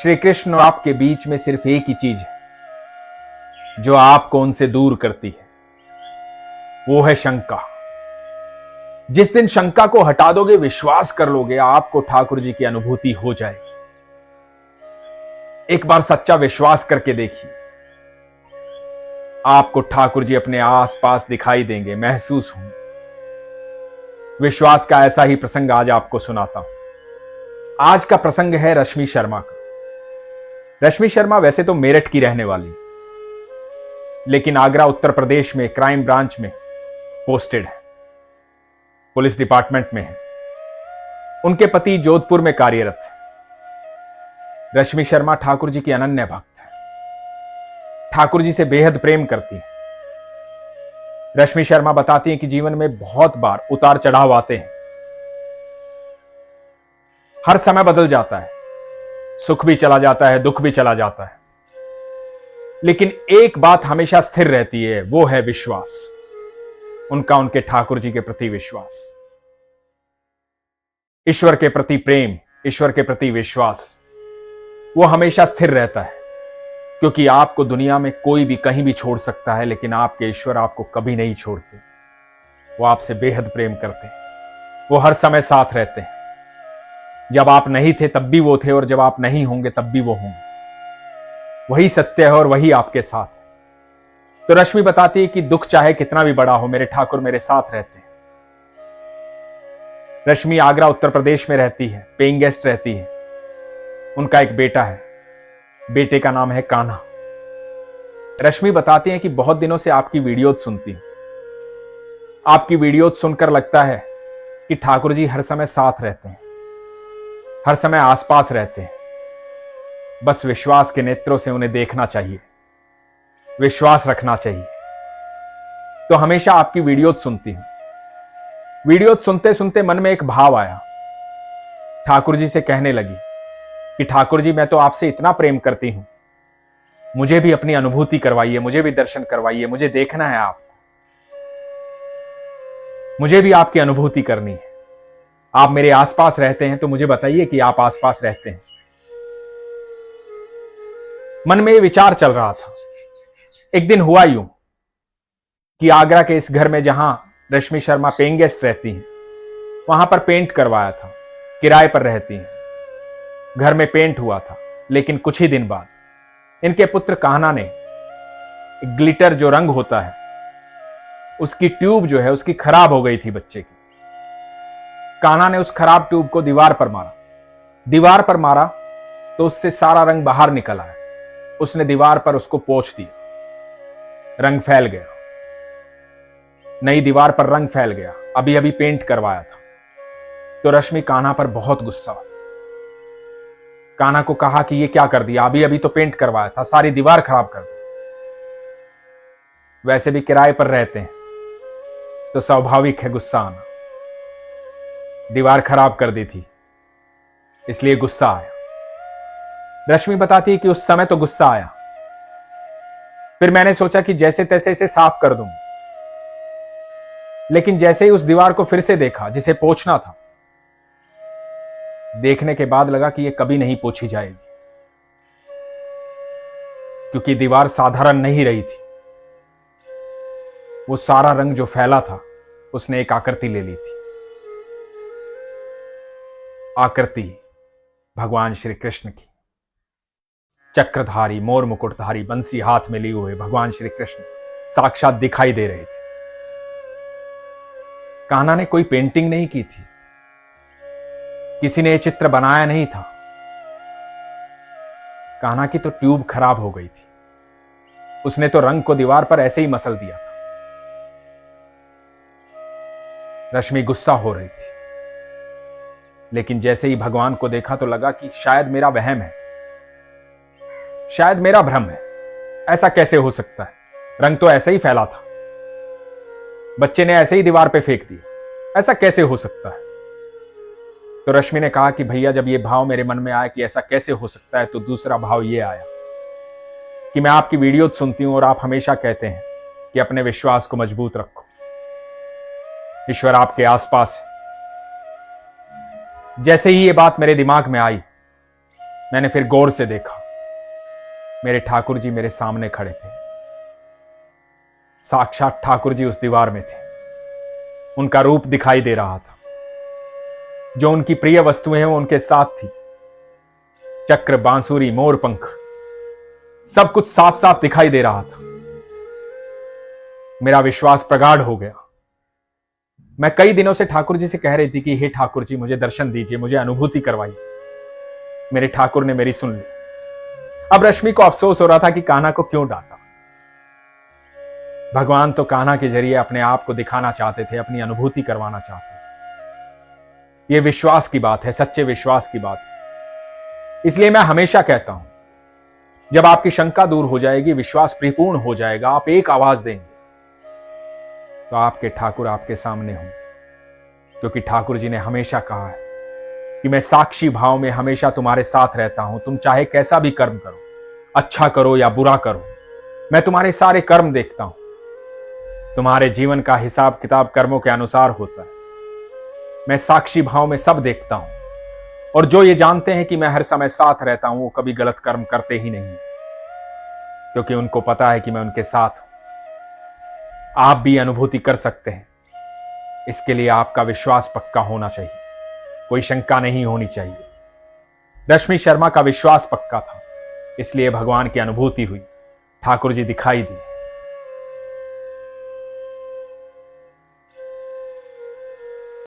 श्री कृष्ण और आपके बीच में सिर्फ एक ही चीज है जो आपको उनसे दूर करती है, वो है शंका। जिस दिन शंका को हटा दोगे, विश्वास कर लोगे, आपको ठाकुर जी की अनुभूति हो जाएगी। एक बार सच्चा विश्वास करके देखिए, आपको ठाकुर जी अपने आसपास दिखाई देंगे, महसूस होंगे। विश्वास का ऐसा ही प्रसंग आज आपको सुनाता हूं। आज का प्रसंग है रश्मि शर्मा का। रश्मि शर्मा वैसे तो मेरठ की रहने वाली, लेकिन आगरा उत्तर प्रदेश में क्राइम ब्रांच में पोस्टेड है, पुलिस डिपार्टमेंट में है। उनके पति जोधपुर में कार्यरत है। रश्मि शर्मा ठाकुर जी की अनन्य भक्त है, ठाकुर जी से बेहद प्रेम करती है। रश्मि शर्मा बताती हैं कि जीवन में बहुत बार उतार चढ़ाव आते हैं, हर समय बदल जाता है, सुख भी चला जाता है, दुख भी चला जाता है, लेकिन एक बात हमेशा स्थिर रहती है, वो है विश्वास। उनका उनके ठाकुर जी के प्रति विश्वास, ईश्वर के प्रति प्रेम, ईश्वर के प्रति विश्वास, वो हमेशा स्थिर रहता है। क्योंकि आपको दुनिया में कोई भी कहीं भी छोड़ सकता है, लेकिन आपके ईश्वर आपको कभी नहीं छोड़ते। वो आपसे बेहद प्रेम करते हैं, वो हर समय साथ रहते हैं। जब आप नहीं थे तब भी वो थे, और जब आप नहीं होंगे तब भी वो होंगे। वही सत्य है और वही आपके साथ है। तो रश्मि बताती है कि दुख चाहे कितना भी बड़ा हो, मेरे ठाकुर मेरे साथ रहते हैं। रश्मि आगरा उत्तर प्रदेश में रहती है, पेइंग गेस्ट रहती है। उनका एक बेटा है, बेटे का नाम है कान्हा। रश्मि बताती हैं कि बहुत दिनों से आपकी वीडियोज सुनती हूं। आपकी वीडियोज सुनकर लगता है कि ठाकुर जी हर समय साथ रहते हैं, हर समय आसपास रहते हैं। बस विश्वास के नेत्रों से उन्हें देखना चाहिए, विश्वास रखना चाहिए। तो हमेशा आपकी वीडियोज सुनती हूं। वीडियोज सुनते सुनते मन में एक भाव आया। ठाकुर जी से कहने लगी कि ठाकुर जी, मैं तो आपसे इतना प्रेम करती हूं, मुझे भी अपनी अनुभूति करवाइए, मुझे भी दर्शन करवाइए, मुझे देखना है आपको, मुझे भी आपकी अनुभूति करनी है। आप मेरे आसपास रहते हैं तो मुझे बताइए कि आप आसपास रहते हैं। मन में ये विचार चल रहा था। एक दिन हुआ यूं कि आगरा के इस घर में जहां रश्मि शर्मा पेइंग गेस्ट रहती हैं, वहां पर पेंट करवाया था। किराए पर रहती हैं, घर में पेंट हुआ था। लेकिन कुछ ही दिन बाद इनके पुत्र कान्हा ने ग्लिटर जो रंग होता है, उसकी ट्यूब जो है उसकी खराब हो गई थी बच्चे की। कान्हा ने उस खराब ट्यूब को दीवार पर मारा। दीवार पर मारा तो उससे सारा रंग बाहर निकल आया। उसने दीवार पर उसको पोंछ दिया, रंग फैल गया। नई दीवार पर रंग फैल गया, अभी अभी पेंट करवाया था। तो रश्मि कान्हा पर बहुत गुस्सा हुई। कान्हा को कहा कि ये क्या कर दिया, अभी अभी तो पेंट करवाया था, सारी दीवार खराब कर दी। वैसे भी किराए पर रहते हैं तो स्वाभाविक है गुस्सा आना। दीवार खराब कर दी थी, इसलिए गुस्सा आया। रश्मि बताती है कि उस समय तो गुस्सा आया, फिर मैंने सोचा कि जैसे तैसे इसे साफ कर दूं। लेकिन जैसे ही उस दीवार को फिर से देखा जिसे पोंछना था, देखने के बाद लगा कि यह कभी नहीं पोंछी जाएगी, क्योंकि दीवार साधारण नहीं रही थी। वो सारा रंग जो फैला था उसने एक आकृति ले ली थी। आकृति भगवान श्री कृष्ण की। चक्रधारी, मोर मुकुटधारी, बंसी हाथ में लिए हुए भगवान श्री कृष्ण साक्षात दिखाई दे रहे थे। कान्हा ने कोई पेंटिंग नहीं की थी, किसी ने यह चित्र बनाया नहीं था। कान्हा की तो ट्यूब खराब हो गई थी, उसने तो रंग को दीवार पर ऐसे ही मसल दिया था। रश्मि गुस्सा हो रही थी, लेकिन जैसे ही भगवान को देखा तो लगा कि शायद मेरा वहम है, शायद मेरा भ्रम है। ऐसा कैसे हो सकता है, रंग तो ऐसे ही फैला था, बच्चे ने ऐसे ही दीवार पे फेंक दिया, ऐसा कैसे हो सकता है। तो रश्मि ने कहा कि भैया, जब ये भाव मेरे मन में आया कि ऐसा कैसे हो सकता है, तो दूसरा भाव ये आया कि मैं आपकी वीडियो सुनती हूं और आप हमेशा कहते हैं कि अपने विश्वास को मजबूत रखो, ईश्वर आपके आसपास है। जैसे ही ये बात मेरे दिमाग में आई, मैंने फिर गौर से देखा। मेरे ठाकुर जी मेरे सामने खड़े थे। साक्षात ठाकुर जी उस दीवार में थे। उनका रूप दिखाई दे रहा था। जो उनकी प्रिय वस्तुएं हैं वो उनके साथ थी। चक्र, बांसुरी, मोर पंख, सब कुछ साफ साफ दिखाई दे रहा था। मेरा विश्वास प्रगाढ़ हो गया। मैं कई दिनों से ठाकुर जी से कह रही थी कि हे ठाकुर जी, मुझे दर्शन दीजिए, मुझे अनुभूति करवाइए। मेरे ठाकुर ने मेरी सुन ली। अब रश्मि को अफसोस हो रहा था कि कान्हा को क्यों डांटा। भगवान तो कान्हा के जरिए अपने आप को दिखाना चाहते थे, अपनी अनुभूति करवाना चाहते थे। यह विश्वास की बात है, सच्चे विश्वास की बात है। इसलिए मैं हमेशा कहता हूं, जब आपकी शंका दूर हो जाएगी, विश्वास परिपूर्ण हो जाएगा, आप एक आवाज देंगे तो आपके ठाकुर आपके सामने हों। क्योंकि ठाकुर जी ने हमेशा कहा है कि मैं साक्षी भाव में हमेशा तुम्हारे साथ रहता हूं। तुम चाहे कैसा भी कर्म करो, अच्छा करो या बुरा करो, मैं तुम्हारे सारे कर्म देखता हूं। तुम्हारे जीवन का हिसाब किताब कर्मों के अनुसार होता है। मैं साक्षी भाव में सब देखता हूं। और जो ये जानते हैं कि मैं हर समय साथ रहता हूं, वो कभी गलत कर्म करते ही नहीं, क्योंकि उनको पता है कि मैं उनके साथ हूं। आप भी अनुभूति कर सकते हैं। इसके लिए आपका विश्वास पक्का होना चाहिए, कोई शंका नहीं होनी चाहिए। रश्मि शर्मा का विश्वास पक्का था, इसलिए भगवान की अनुभूति हुई, ठाकुर जी दिखाई दिए।